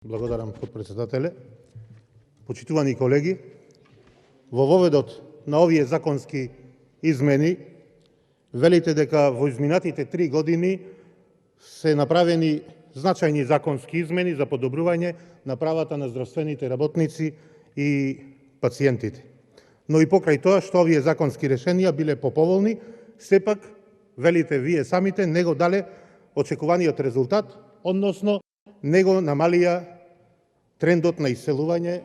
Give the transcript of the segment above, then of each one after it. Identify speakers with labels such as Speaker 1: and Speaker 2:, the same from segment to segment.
Speaker 1: Благодарам, подпредседателе. Почитувани колеги, во воведот на овие законски измени велите дека во изминатите 3 години се направени значајни законски измени за подобрување на правата на здравствените работници и пациентите. Но и покрај тоа што овие законски решенија биле поповолни, сепак велите вие самите не го дале очекуваниот резултат, односно не го намалија трендот на иселување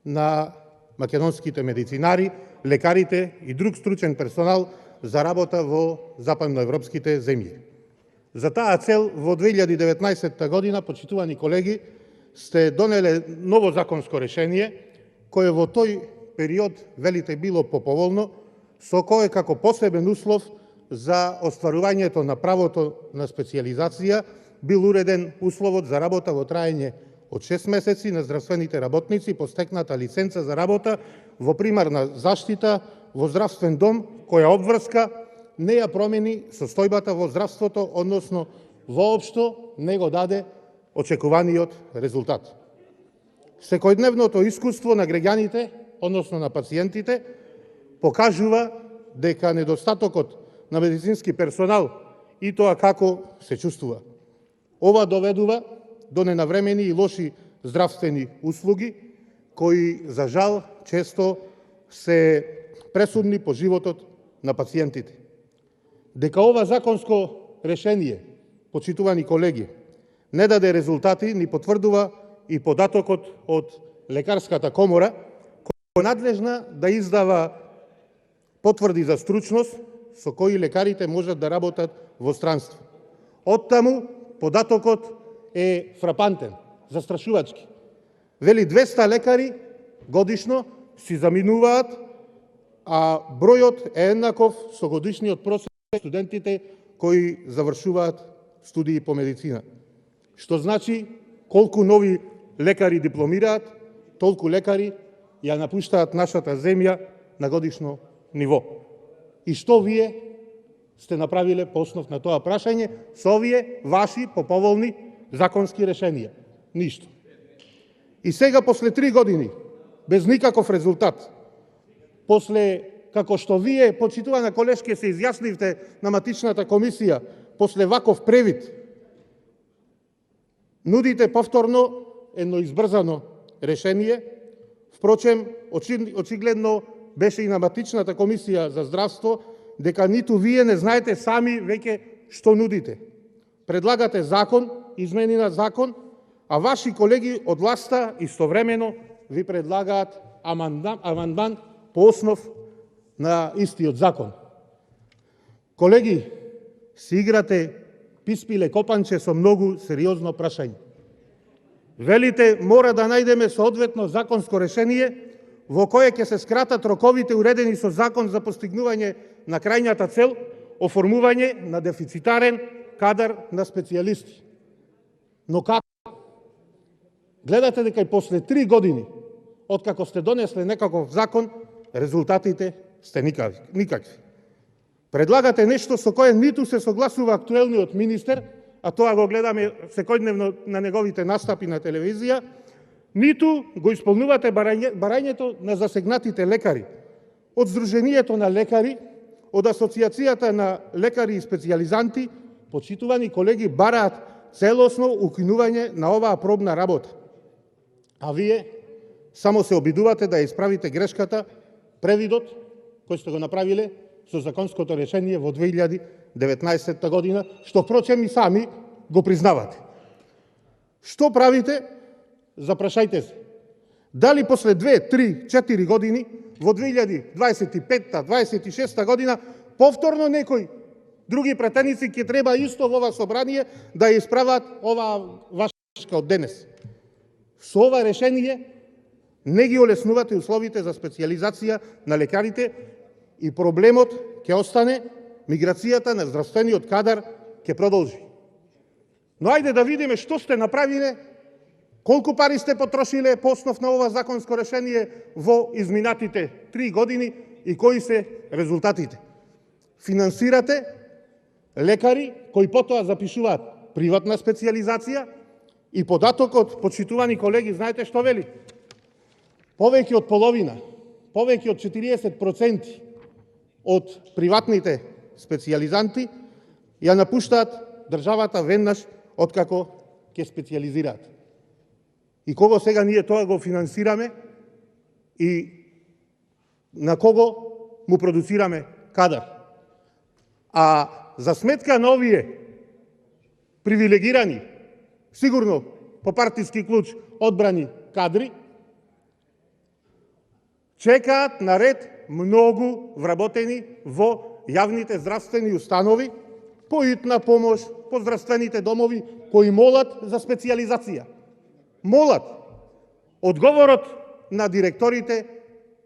Speaker 1: на македонските медицинари, лекарите и друг стручен персонал за работа во западноевропските земји. За таа цел во 2019 година, почитувани колеги, сте донеле ново законско решение, кое во тој период, велите, било поповолно, со кое како посебен услов за остварувањето на правото на специјализација бил уреден условот за работа во траење од 6 месеци на здравствените работници по стекната лиценца за работа во примарна заштита во здравствен дом, која обврска не ја промени состојбата во здравството, односно воопшто не го даде очекуваниот резултат. Секојдневното искуство на граѓаните, односно на пациентите, покажува дека недостатокот на медицински персонал и тоа како се чувствува. Ова доведува до ненавремени и лоши здравствени услуги, кои, за жал, често се пресудни по животот на пациентите. Дека ова законско решение, почитувани колеги, не даде резултати, ни потврдува и податокот од Лекарската комора, која е надлежна да издава потврди за стручност со кои лекарите можат да работат во странство. Оттаму податокот е фрапантен, застрашувачки. Вели 200 лекари годишно си заминуваат, а бројот е еднаков со годишниот просек студентите кои завршуваат студии по медицина. Што значи колку нови лекари дипломираат, толку лекари ја напуштаат нашата земја на годишно ниво. И што вие сте направиле по основ на тоа прашање со овие ваши поповолни законски решенија? Ништо. И сега, после 3 години, без никаков резултат, после како што вие, почитувана колешке, се изјаснивте на матичната комисија, после ваков превид, нудите повторно едно избрзано решение. Впрочем, очигледно беше и на матичната комисија за здравство, дека ниту вие не знаете сами веќе што нудите. Предлагате закон, измени на закон, а ваши колеги од власта истовремено ви предлагаат амандман по основ на истиот закон. Колеги, си играте писпиле копанче со многу сериозно прашање. Велите, мора да најдеме соодветно законско решение во кое ќе се скратат роковите уредени со закон за постигнување на крајната цел, оформување на дефицитарен кадар на специјалисти. Но како? Гледате дека и после 3 години, откако сте донесле некаков закон, резултатите сте никакви. Предлагате нешто со кое ниту се согласува актуелниот министер, а тоа го гледаме секојдневно на неговите настапи на телевизија, ниту го исполнувате барањето на засегнатите лекари. Од Сдруженијето на лекари, од Асоцијацијата на лекари и специјализанти, почитувани колеги, бараат целосно укинување на оваа пробна работа. А вие само се обидувате да ја исправите грешката, превидот, кој сте го направиле со законското решение во 2019 година, што впрочем и сами го признавате. Што правите? Запрашајте се. Дали после 2, 3, 4 години, во 2025-26 година, повторно некои други претеници ќе треба исто во ова собрание да ја исправат оваа ваша грешка од денес. Со ова решение не ги олеснувате условите за специјализација на лекарите и проблемот ќе остане, миграцијата на здравствениот кадар ќе продолжи. Но ајде да видиме што сте направиле, колку пари сте потрошиле по основ на ова законско решение во изминатите 3 години и кои се резултатите. Финансирате лекари кои потоа запишуваат приватна специјализација И податокот, почитувани колеги, знаете што вели? Повеќе од половина, повеќе од 40% од приватните специјализанти ја напуштаат државата веднаш откако ќе специјализираат. И кого сега ние тоа го финансираме и на кого му продуцираме кадар. А за сметка на овие привилегирани, сигурно по партиски клуч одбрани кадри, чекаат на ред многу вработени во јавните здравствени установи, по итна помош, по здравствените домови, кои молат за специјализација. Молат. Одговорот на директорите,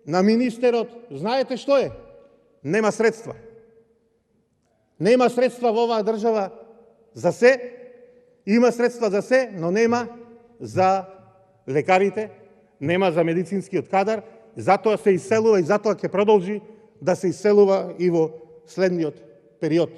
Speaker 1: на министерот, знаете што е? Нема средства. Нема средства во оваа држава за се, има средства за се, но нема за лекарите, нема за медицинскиот кадар, затоа се иселува и затоа ќе продолжи да се иселува и во следниот период.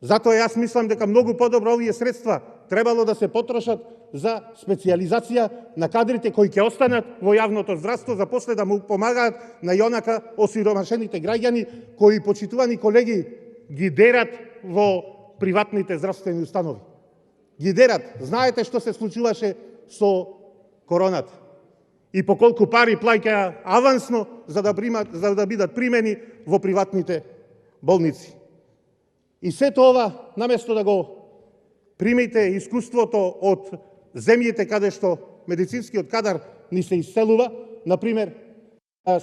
Speaker 1: Затоа јас мислам дека многу подобро овие средства требало да се потрошат за специјализација на кадрите кои ќе останат во јавното здравство, за после да му помагаат на јонака осиромашените граѓани кои, почитувани колеги, ги дерат во приватните здравствени установи. Ги дерат. Знаете што се случуваше со короната и по колку пари плаќаа авансно за да бидат примени во приватните болници. И сето ова, наместо да го примите искуството од земјите каде што медицинскиот кадар ни се иселува, например,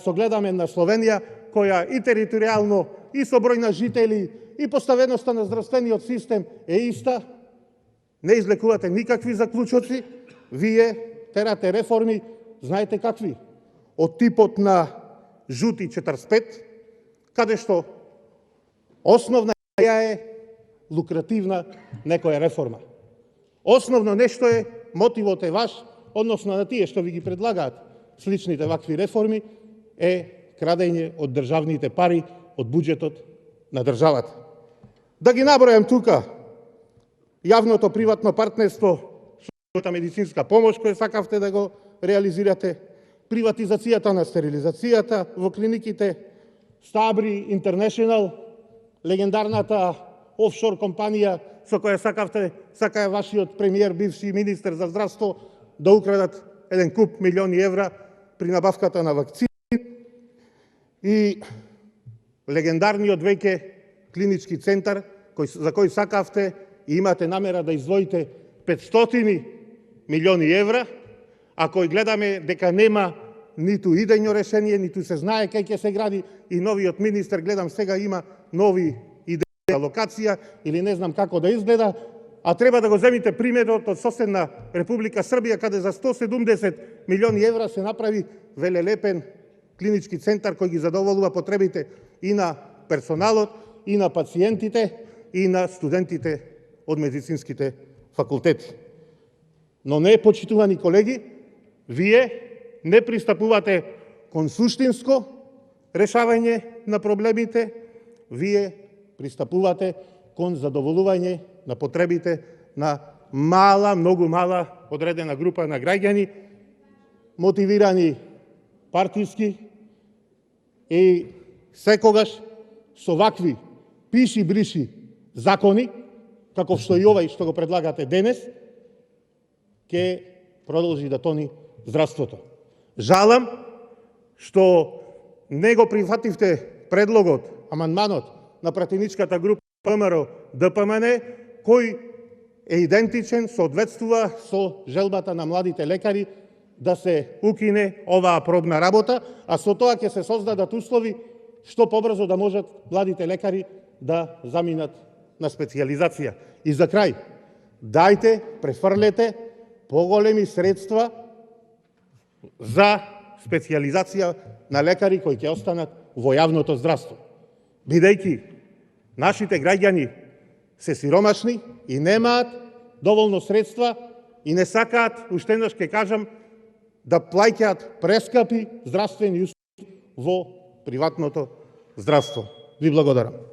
Speaker 1: согледаме на Словенија, која и територијално, и со број на жители, и поставеноста на здравствениот систем е иста, не излекувате никакви заклучоци, вие терате реформи, знаете какви? Од типот на жути 45, каде што основна е лукративна некоја реформа. Основно нешто е, мотивот е ваш, односно на тие што ви ги предлагаат сличните вакви реформи, е крадење од државните пари, од буџетот на државата. Да ги набројам тука јавното приватно партнерство, со медицинска помош која сакавте да го реализирате, приватизацијата на стерилизацијата во клиниките, Стабри Интернешнл, легендарната офшор компанија со која сакаа вашиот премиер, бивши министер за здравство, да украдат еден куп милиони евра при набавката на вакцини, и легендарниот веќе клинички центар за кој сакавте и имате намера да издвоите 500 милиони евра, а кој гледаме дека нема ниту идејно решение, ниту се знае кај ќе се гради, и новиот министер, гледам сега, има нови идеи за локација или не знам како да изгледа, а треба да го земите примерот од соседна Република Србија, каде за 170 милиони евра се направи велелепен клинички центар кој ги задоволува потребите и на персоналот, и на пациентите, и на студентите од медицинските факултети. Но не, почитувани колеги, вие не пристапувате кон суштинско решавање на проблемите, вие пристапувате кон задоволување на потребите на мала, многу мала одредена група на граѓани, мотивирани партиски, и секогаш со вакви пиши-бриши закони, каков што и овај што го предлагате денес, ќе продолжи да тони здравството. Жалам што не го прифативте предлогот, амандманот на пратеничката група ВМРО ДПМН, кој е идентичен, соодветствува со желбата на младите лекари да се укине оваа пробна работа, а со тоа ќе се создадат услови што побрзо да можат младите лекари да заминат на специјализација. И за крај, дајте, префрлете поголеми средства за специјализација на лекари кои ќе останат во јавното здравство. Бидејќи нашите граѓани се сиромашни и немаат доволно средства и не сакаат, уште еднаш ќе кажам, да плаќаат прескапи здравствени услуги во приватното здравство. Ви благодарам.